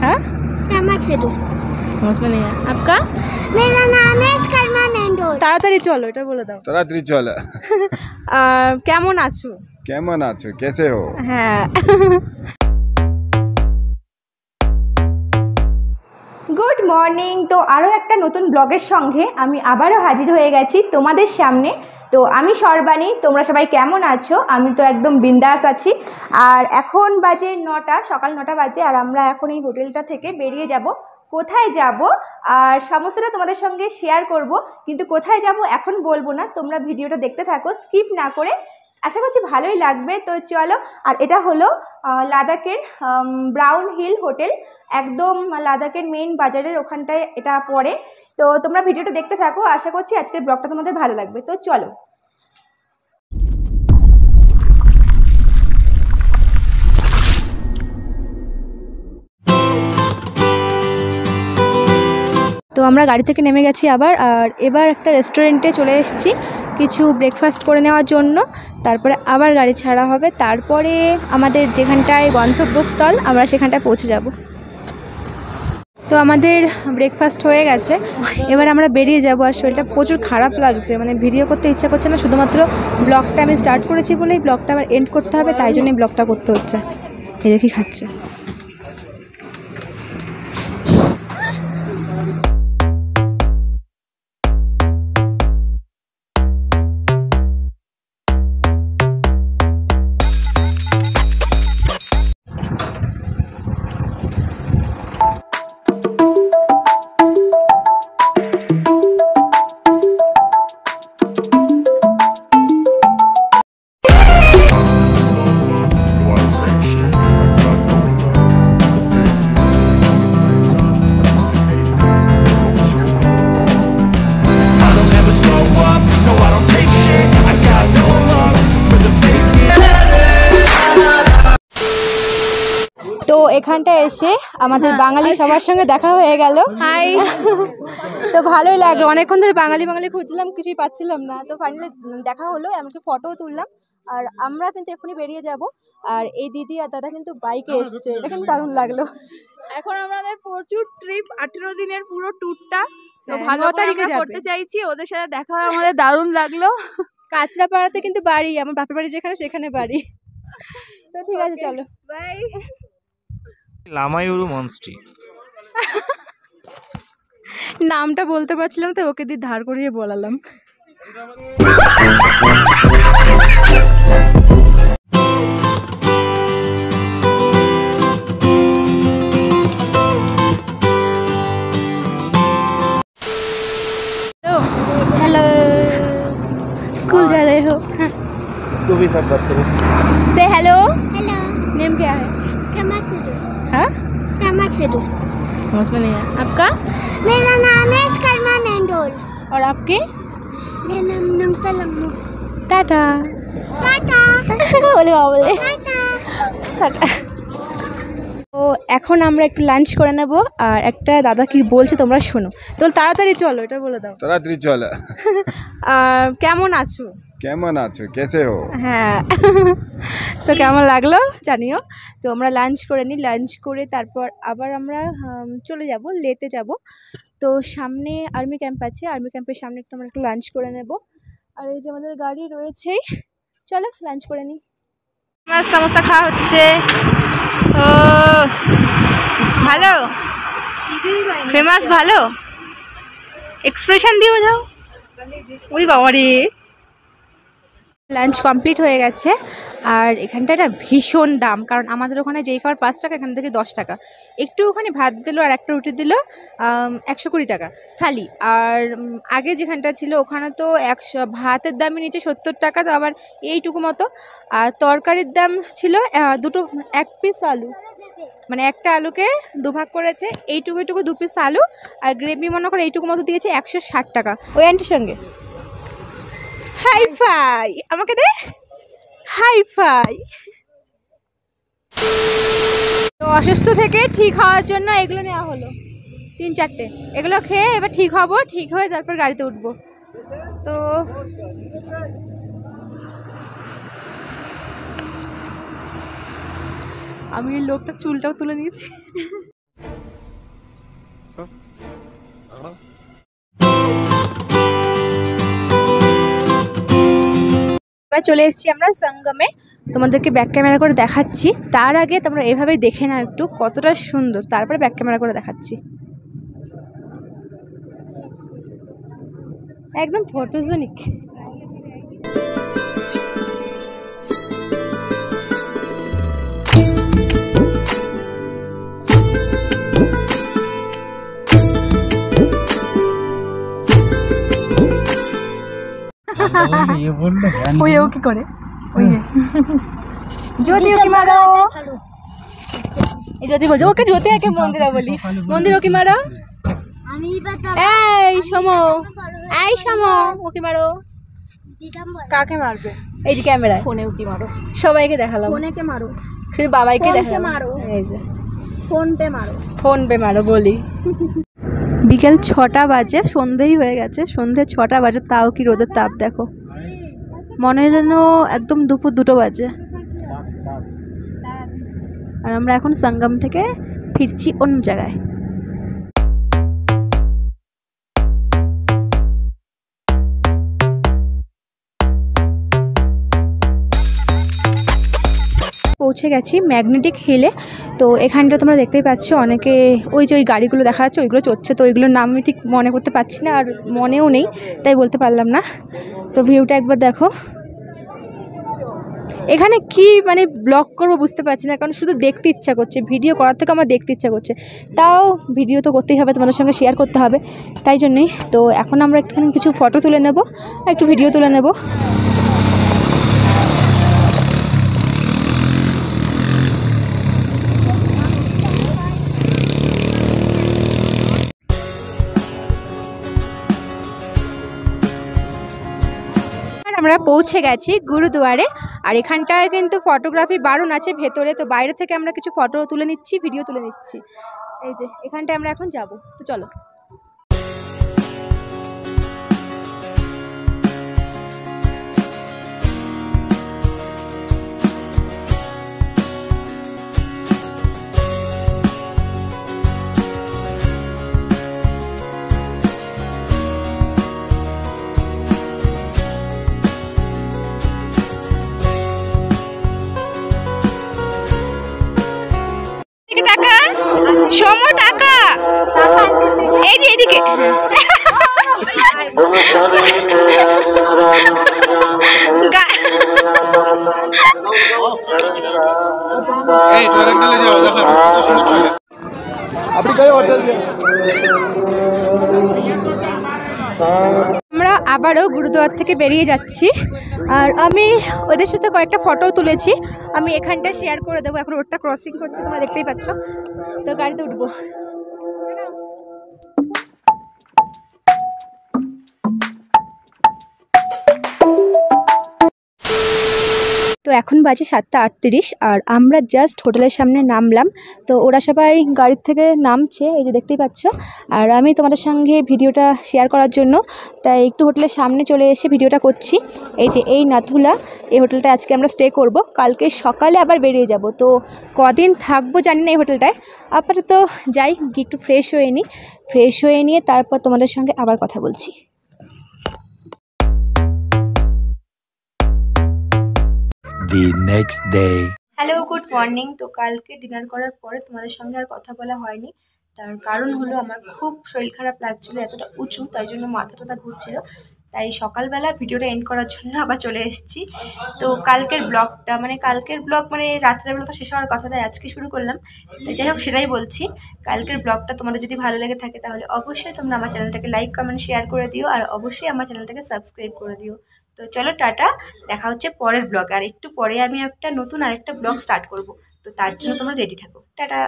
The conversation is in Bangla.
हाँ समझ में नहीं है आपका। मेरा नाम है शर्मा मेंडोल। তাড়াতাড়ি চলো এটা বলে দাও। তাড়াতাড়ি চলো। কেমন আছো? কেমন আছো? कैसे हो? হ্যাঁ। Good morning. তো আরও একটা নতুন ব্লগের সঙ্গে আমি আবারও হাজির হয়ে গেছি তোমাদের সামনে। তো আমি সর্বাণী, তোমরা সবাই কেমন আছো? আমি তো একদম বিন্দাস আছি। আর এখন বাজে 9টা, সকাল 9টা বাজে। আর আমরা এখন এই হোটেলটা থেকে বেরিয়ে যাব। কোথায় যাব আর সমস্তটা তোমাদের সঙ্গে শেয়ার করব, কিন্তু কোথায় যাব এখন বলবো না, তোমরা ভিডিওটা দেখতে থাকো স্কিপ না করে। আশা করছি ভালোই লাগবে। তো চলো। আর এটা হলো লাদাখের ব্রাউন হিল হোটেল, একদম লাদাখের মেইন বাজারের ওখানটায় এটা পড়ে। তো তোমরা ভিডিওটা দেখতে থাকো, আশা করছি আজকের ব্লগটা তোমাদের ভালো লাগবে। তো চলো। তো আমরা গাড়ি থেকে নেমে গেছি আবার। আর এবার একটা রেস্টুরেন্টে চলে এসেছি কিছু ব্রেকফাস্ট করে নেওয়ার জন্য। তারপরে আবার গাড়ি ছাড়া হবে, তারপরে আমাদের যেখানটায় গন্তব্যস্থল আমরা সেখানটায় পৌঁছে যাব। তো আমাদের ব্রেকফাস্ট হয়ে গেছে, এবার আমরা বেরিয়ে যাব। আর শরীরটা প্রচুর খারাপ লাগছে, মানে ভিডিও করতে ইচ্ছা করছে না। শুধুমাত্র ব্লগটা আমি স্টার্ট করেছি বলেই ব্লগটা আবার এন্ড করতে হবে, তাই জন্যই ব্লগটা করতে হচ্ছে। এই দেখি খাচ্ছে। তো এখানটায় এসে আমাদের বাঙালি সবার সঙ্গে দেখা হয়ে গেল। হাই। তো ভালোই লাগলো, অনেকক্ষণ ধরে বাঙালি খুঁজছিলাম, কিছুই পাচ্ছিলাম না। তো ফাইনালি দেখা হলো, এমনকি ফটোও তুললাম। আর আমরা কিন্তু এখনই বেরিয়ে যাব। আর এই দিদি আর দাদা কিন্তু বাইকে এসছে, এটা কিন্তু দারুণ লাগলো। এখন আমাদের প্রচুর ট্রিপ, 18 দিনের পুরো ট্যুরটা তো ভালো তারিখে করতে চাইছি। ওদের সাথে দেখা হয়ে আমাদের দারুণ লাগলো। কাঁচরাপাড়াতে কিন্তু বাড়ি, আমার বাপের বাড়ি যেখানে সেখানে বাড়ি। তো ঠিক আছে, চলো বাই। লামায়ুরু মনস্ট্রি নামটা বলতে পারছিলাম তো, ওকে দিয়ে ধার করিয়ে বলালাম। हेलो, स्कूल जा रहे हो? हाँ। इसको भी सब बात करो। से हेलो। हेलो। नेम क्या है? हाँ समझ में नहीं है आपका। मेरा नाम है शर्मा मेंडोल। और आपके? मेरा नाम नमसलम्मू। टाटा। टाटा। बोले बाबा बोले टाटा। টাটা। তো এখন আমরা একটু লাঞ্চ করে নেব। আর একটা দাদা কি বলছে তোমরা শোনো। তো তাড়াতাড়ি চলো এটা বলে দাও। তাড়াতাড়ি চলো। কেমন আছো? কেমন আছো? कैसे हो? হ্যাঁ। তো কেমন লাগলো জানিও। তো আমরা লাঞ্চ করে নিই, লাঞ্চ করে তারপর আবার আমরা চলে যাব, লেতে যাব। তো সামনে আর্মি ক্যাম্প আছে, আর্মি ক্যাম্পের সামনে একটু আমরা একটু লাঞ্চ করে নেব। আর এই যে আমাদের গাড়ি রয়েছে, চলো লাঞ্চ করে নিই। আমার সমোসা খাওয়া হচ্ছে। ও ভালো, ফেমাস, ভালো এক্সপ্রেশন দিয়ে বোঝাও। ওই বাবা রে। লাঞ্চ কমপ্লিট হয়ে গেছে। আর এখানটা একটা ভীষণ দাম, কারণ আমাদের ওখানে যেই খাবার 5 টাকা, এখান থেকে 10 টাকা। একটু ওখানে ভাত দিল আর একটা রুটি দিল 120 টাকা থালি। আর আগে যেখানটা ছিল ওখানে তো ভাতের দামই নিচে 70 টাকা, তো আবার এইটুকু মতো। আর তরকারির দাম ছিল দুটো, 1 পিস আলু, মানে একটা আলুকে দুভাগ করেছে, এইটুকু 2 পিস আলু আর গ্রেভি মনে করে এইটুকু মতো দিয়েছে 160 টাকা। ওই আন্টির সঙ্গে হাই ফাই, আমাকে দে হাই ফাই। তো অসুস্থ থেকে ঠিক হওয়ার জন্য এগুলো নেওয়া হলো 3-4টে। এগুলো খেয়ে এবার ঠিক হব, ঠিক হয়ে তারপর গাড়িতে উঠবো। তো আমি এই লোকটা চুলটাও তুলে নিয়েছি। এবার চলে এসেছি আমরা সঙ্গমে, তোমাদেরকে ব্যাক ক্যামেরা করে দেখাচ্ছি। তার আগে তোমরা এভাবে দেখে নাও একটু কতটা সুন্দর, তারপরে ব্যাক ক্যামেরা করে দেখাচ্ছি। একদম ফটোজেনিক। ওই ও কি করে, ওই যে জ্যোতি ওকে মারো, এই জ্যোতি বলছে ওকে জ্যোতি একে মন্দিরা বলি, মন্দির ওকে মারো। আমি এই সমো, এই সমো ওকে মারো। কাকে মারবে? এই যে ক্যামেরায়, ফোনে ওকে মারো। সবাইকে দেখালাম, ফোনেকে মারো, শুধু বাবাইকে দেখালাম। মারো, এই যে ফোন পে মারো, ফোন পে মারো বলি। বিকেল 6টা বাজে, সন্ধেই হয়ে গেছে, সন্ধে 6টা বাজে, তাও কি রোদের তাপ দেখো, মনে হয় যেন একদম দুপুর 2টো বাজে। আর আমরা এখন সঙ্গম থেকে ফিরছি অন্য জায়গায়। পৌঁছে গেছি ম্যাগনেটিক হিলে। তো এখানটা তোমরা দেখতেই পাচ্ছ অনেকে ওই যে ওই গাড়িগুলো দেখা যাচ্ছে ওইগুলো চড়ছে। তো ওইগুলোর নাম আমি ঠিক মনে করতে পারছি না, আর মনেও নেই, তাই বলতে পারলাম না। তো ভিউটা একবার দেখো। এখানে কি মানে ব্লগ করবো বুঝতে পারছি না, কারণ শুধু দেখতে ইচ্ছা করছে, ভিডিও করার থেকে আমার দেখতে ইচ্ছা করছে। তাও ভিডিও তো করতেই হবে, তোমাদের সঙ্গে শেয়ার করতে হবে, তাই জন্যই। তো এখন আমরা একটুখানি কিছু ফটো তুলে নেব আর একটু ভিডিও তুলে নেব। আমরা পৌঁছে গেছি গুরুদুয়ারে। আর এখানটায় কিন্তু ফটোগ্রাফি বারণ আছে ভেতরে, তো বাইরে থেকে আমরা কিছু ফটো তুলে নিচ্ছি, ভিডিও তুলে নিচ্ছি। এই যে এখানটায় আমরা এখন যাব, তো চলো। টাকা সমো, টাকা এই যে এদিকে। আমরা আবারও গুরুদুয়ার থেকে বেরিয়ে যাচ্ছি, আর আমি ওদের সাথে কয়েকটা ফটো তুলেছি, আমি এখানটা শেয়ার করে দেবো। এখন রোডটা ক্রসিং করছে, তোমরা দেখতেই পাচ্ছ। তো গাড়িতে উঠবো। তো এখন বাজে 7:38 আর আমরা জাস্ট হোটেলের সামনে নামলাম। তো ওরা সবাই গাড়ির থেকে নামছে, এই যে দেখতেই পাচ্ছ। আর আমি তোমাদের সঙ্গে ভিডিওটা শেয়ার করার জন্য তাই একটু হোটেলের সামনে চলে এসে ভিডিওটা করছি। এই যে এই নাথুলা, এই হোটেলটা আজকে আমরা স্টে করব, কালকে সকালে আবার বেরিয়ে যাব। তো কদিন থাকবো জানি না এই হোটেলটায়, আপাতত যাই গিয়ে একটু ফ্রেশ হয়ে নিই, ফ্রেশ হয়ে নিয়ে তারপর তোমাদের সঙ্গে আবার কথা বলছি। The next day. Hello, good morning. তো কালকে ডিনার করার পরে তোমাদের সঙ্গে আর কথা বলা হয়নি, তার কারণ হলো আমার খুব শরীর খারাপ লাগছিল, এতটা উঁচু, তাই জন্য মাথা টাথা ঘুরছিল। তাই সকালবেলা ভিডিওটা এন্ড করার জন্য আবার চলে এসেছি। তো কালকের ব্লগ মানে রাত্রেবেলা তো শেষ হওয়ার কথা, তাই আজকে শুরু করলাম। তো যাই হোক, সেটাই বলছি, কালকের ব্লগটা তোমাদের যদি ভালো লেগে থাকে তাহলে অবশ্যই তোমরা আমার চ্যানেলটাকে লাইক কমেন্ট শেয়ার করে দিও, আর অবশ্যই আমার চ্যানেলটাকে সাবস্ক্রাইব করে দিও। তো চলো টাটা, দেখা হচ্ছে পরের ব্লগে। আর একটু পরে আমি একটা নতুন আরেকটা ব্লগ স্টার্ট করব, তো তার জন্য তোমরা রেডি থাকো। টাটা।